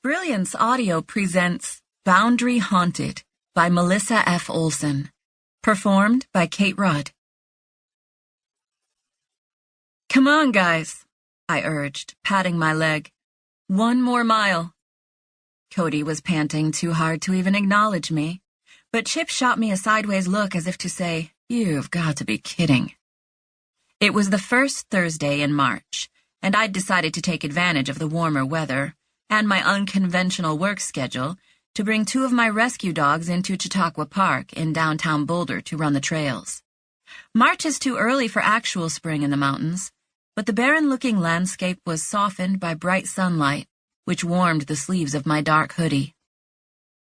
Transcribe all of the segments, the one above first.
Brilliance Audio presents Boundary Haunted by Melissa F. Olson. Performed by Kate Rudd. Come on, guys, I urged, patting my leg. 1 more mile. Cody was panting too hard to even acknowledge me, but Chip shot me a sideways look as if to say, "You've got to be kidding." It was the first Thursday in March, and I'd decided to take advantage of the warmer weather and my unconventional work schedule to bring 2 of my rescue dogs into Chautauqua Park in downtown Boulder to run the trails. March is too early for actual spring in the mountains, but the barren-looking landscape was softened by bright sunlight, which warmed the sleeves of my dark hoodie.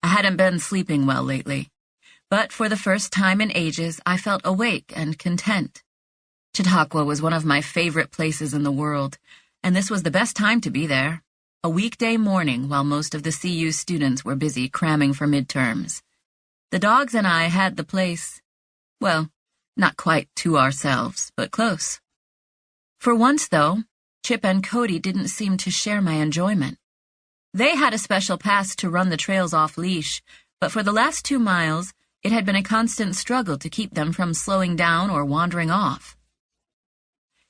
I hadn't been sleeping well lately, but for the first time in ages I felt awake and content. Chautauqua was one of my favorite places in the world, and this was the best time to be there. A weekday morning while most of the CU students were busy cramming for midterms. The dogs and I had the place, well, not quite to ourselves, but close. For once, though, Chip and Cody didn't seem to share my enjoyment. They had a special pass to run the trails off-leash, but for the last 2 miles, it had been a constant struggle to keep them from slowing down or wandering off.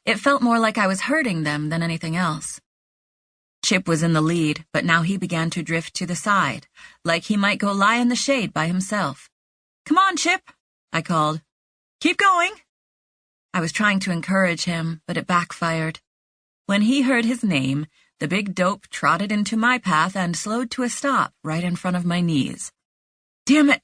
It felt more like I was hurting them than anything else. Chip was in the lead, but now he began to drift to the side, like he might go lie in the shade by himself. "Come on, Chip," I called. "Keep going." I was trying to encourage him, but it backfired. When he heard his name, the big dope trotted into my path and slowed to a stop right in front of my knees. Damn it!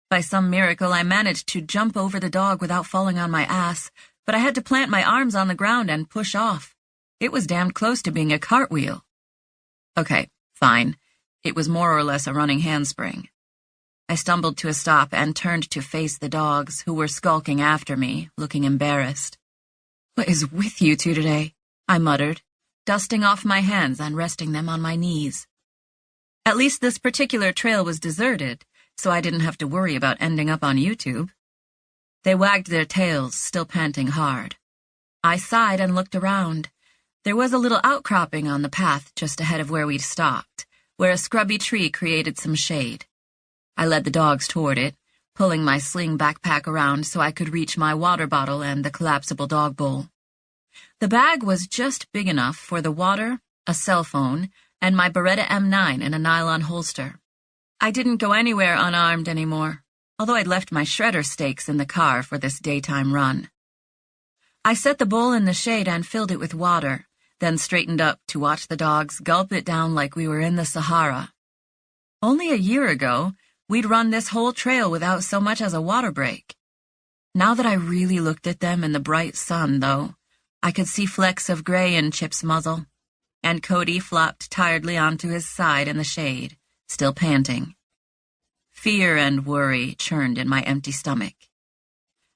By some miracle, I managed to jump over the dog without falling on my ass, but I had to plant my arms on the ground and push off. It was damned close to being a cartwheel. Okay, fine. It was more or less a running handspring. I stumbled to a stop and turned to face the dogs, who were skulking after me, looking embarrassed. "What is with you 2 today?" I muttered, dusting off my hands and resting them on my knees. At least this particular trail was deserted, so I didn't have to worry about ending up on YouTube. They wagged their tails, still panting hard. I sighed and looked around. There was a little outcropping on the path just ahead of where we'd stopped, where a scrubby tree created some shade. I led the dogs toward it, pulling my sling backpack around so I could reach my water bottle and the collapsible dog bowl. The bag was just big enough for the water, a cell phone, and my Beretta M9 in a nylon holster. I didn't go anywhere unarmed anymore, although I'd left my shredder stakes in the car for this daytime run. I set the bowl in the shade and filled it with water, then straightened up to watch the dogs gulp it down like we were in the Sahara. Only a year ago, we'd run this whole trail without so much as a water break. Now that I really looked at them in the bright sun, though, I could see flecks of gray in Chip's muzzle, and Cody flopped tiredly onto his side in the shade, still panting. Fear and worry churned in my empty stomach.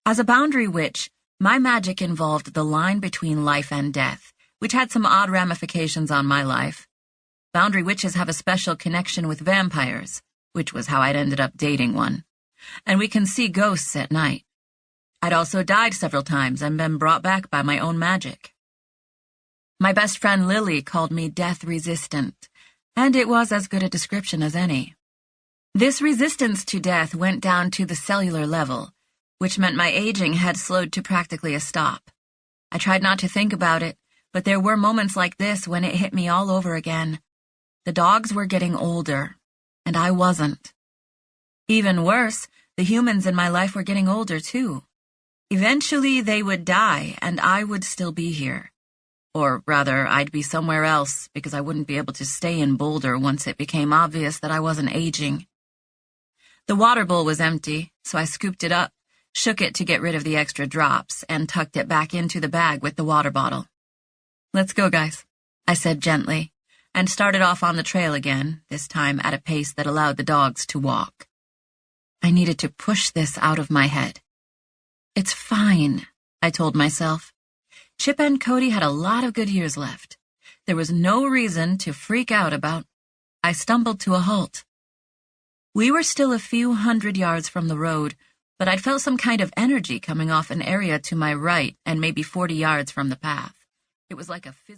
As a boundary witch, my magic involved the line between life and death, which had some odd ramifications on my life. Boundary witches have a special connection with vampires, which was how I'd ended up dating one, and we can see ghosts at night. I'd also died several times and been brought back by my own magic. My best friend Lily called me death-resistant, and it was as good a description as any. This resistance to death went down to the cellular level, which meant my aging had slowed to practically a stop. I tried not to think about it, but there were moments like this when it hit me all over again. The dogs were getting older, and I wasn't. Even worse, the humans in my life were getting older too. Eventually they would die, and I would still be here. Or rather, I'd be somewhere else because I wouldn't be able to stay in Boulder once it became obvious that I wasn't aging. The water bowl was empty, so I scooped it up, shook it to get rid of the extra drops, and tucked it back into the bag with the water bottle. "Let's go, guys," I said gently, and started off on the trail again, this time at a pace that allowed the dogs to walk. I needed to push this out of my head. It's fine, I told myself. Chip and Cody had a lot of good years left. There was no reason to freak out about. I stumbled to a halt. We were still a few 100 yards from the road, but I'd felt some kind of energy coming off an area to my right and maybe 40 yards from the path. It was like a